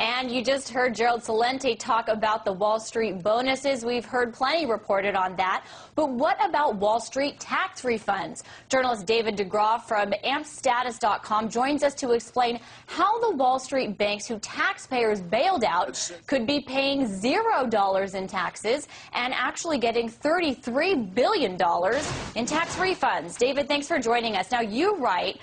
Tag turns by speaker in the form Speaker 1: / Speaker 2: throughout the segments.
Speaker 1: And you just heard Gerald Celente talk about the Wall Street bonuses. We've heard plenty reported on that. But what about Wall Street tax refunds? Journalist David Degrew from ampstatus.com joins us to explain how the Wall Street banks who taxpayers bailed out could be paying $0 in taxes and actually getting $33 billion in tax refunds. David, thanks for joining us. Now, you write,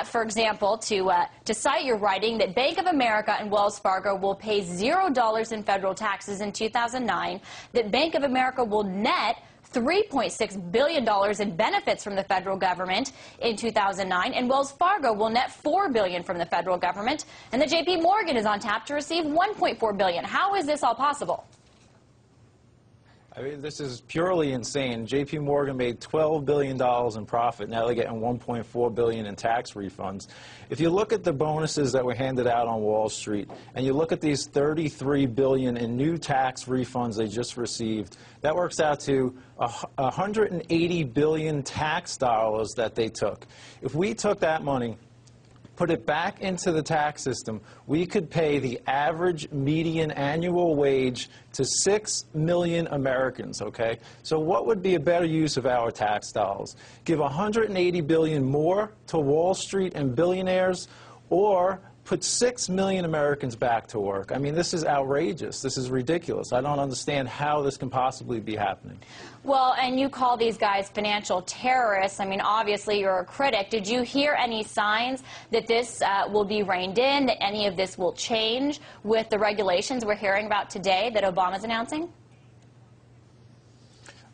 Speaker 1: for example, to cite your writing, that Bank of America and Wells Fargo will pay $0 in federal taxes in 2009, that Bank of America will net $3.6 billion in benefits from the federal government in 2009, and Wells Fargo will net $4 billion from the federal government, and the J.P. Morgan is on tap to receive $1.4 billion. How is this all possible?
Speaker 2: I mean, this is purely insane. J.P. Morgan made $12 billion in profit. Now they're getting $1.4 billion in tax refunds. If you look at the bonuses that were handed out on Wall Street, and you look at these $33 billion in new tax refunds they just received, that works out to $180 billion tax dollars that they took. If we took that money, put it back into the tax system, we could pay the average median annual wage to 6 million Americans, okay? So what would be a better use of our tax dollars? Give $180 billion more to Wall Street and billionaires, or put 6 million Americans back to work? I mean, this is outrageous. This is ridiculous. I don't understand how this can possibly be happening.
Speaker 1: Well, and you call these guys financial terrorists. I mean, obviously you're a critic. Did you hear any signs that this will be reined in, that any of this will change with the regulations we're hearing about today that Obama's announcing?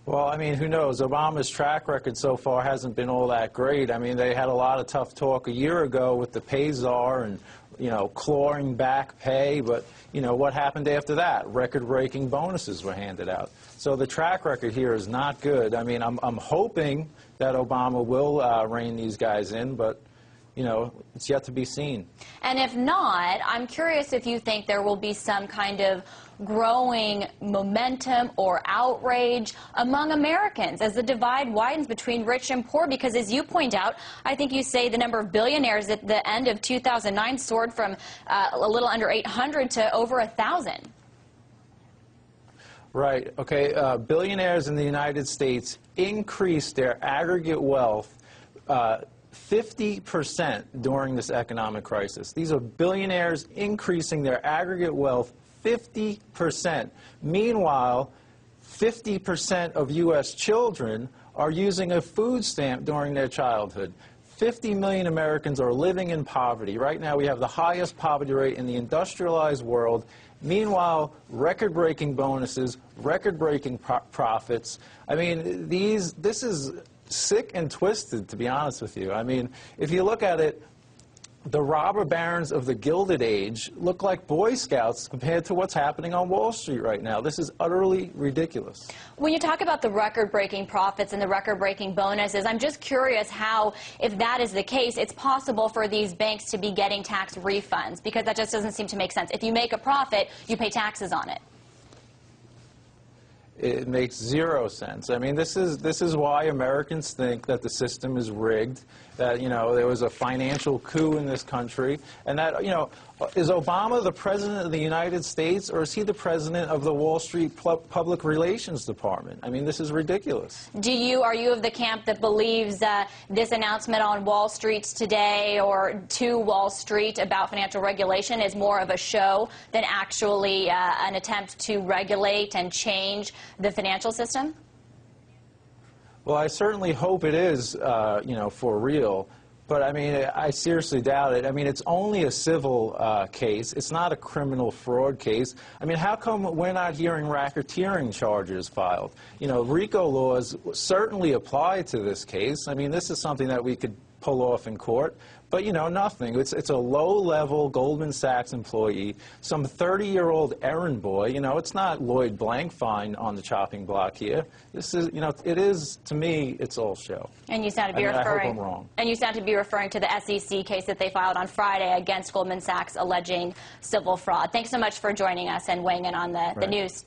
Speaker 2: Well, I mean, who knows? Obama's track record so far hasn't been all that great. I mean, they had a lot of tough talk a year ago with the pay czar and, you know, clawing back pay. But, you know, what happened after that? Record-breaking bonuses were handed out. So the track record here is not good. I mean, I'm hoping that Obama will rein these guys in, but, you know, it's yet to be seen.
Speaker 1: And if not, I'm curious if you think there will be some kind of growing momentum or outrage among Americans as the divide widens between rich and poor, because as you point out, I think you say the number of billionaires at the end of 2009 soared from a little under 800 to over 1,000.
Speaker 2: Right. Okay. Billionaires in the United States increased their aggregate wealth 50% during this economic crisis. These are billionaires increasing their aggregate wealth 50%. Meanwhile, 50% of U.S. children are using a food stamp during their childhood. 50 million Americans are living in poverty. Right now, we have the highest poverty rate in the industrialized world. Meanwhile, record-breaking bonuses, record-breaking profits. I mean, this is sick and twisted, to be honest with you. I mean, if you look at it, the robber barons of the Gilded Age look like Boy Scouts compared to what's happening on Wall Street right now. This is utterly ridiculous.
Speaker 1: When you talk about the record-breaking profits and the record-breaking bonuses, I'm just curious how, if that is the case, it's possible for these banks to be getting tax refunds, because that just doesn't seem to make sense. If you make a profit, you pay taxes on it.
Speaker 2: It makes zero sense. I mean, this is why Americans think that the system is rigged, that, you know, there was a financial coup in this country, and that, you know, is Obama the president of the United States, or is he the president of the Wall Street Public Relations Department? I mean, this is ridiculous.
Speaker 1: Are you of the camp that believes this announcement on Wall Street today, or to Wall Street, about financial regulation is more of a show than actually an attempt to regulate and change the financial system?
Speaker 2: Well, I certainly hope it is, you know, for real. But, I mean, I seriously doubt it. I mean, it's only a civil case. It's not a criminal fraud case. I mean, how come we're not hearing racketeering charges filed? You know, RICO laws certainly apply to this case. I mean, this is something that we could pull off in court. But, you know, nothing. It's a low-level Goldman Sachs employee, some 30-year-old errand boy. You know, it's not Lloyd Blankfein on the chopping block here. This is, you know, it is, to me, it's all show.
Speaker 1: And you sound to be
Speaker 2: I hope I'm wrong.
Speaker 1: And you sound to be referring to the SEC case that they filed on Friday against Goldman Sachs alleging civil fraud. Thanks so much for joining us and weighing in on the news.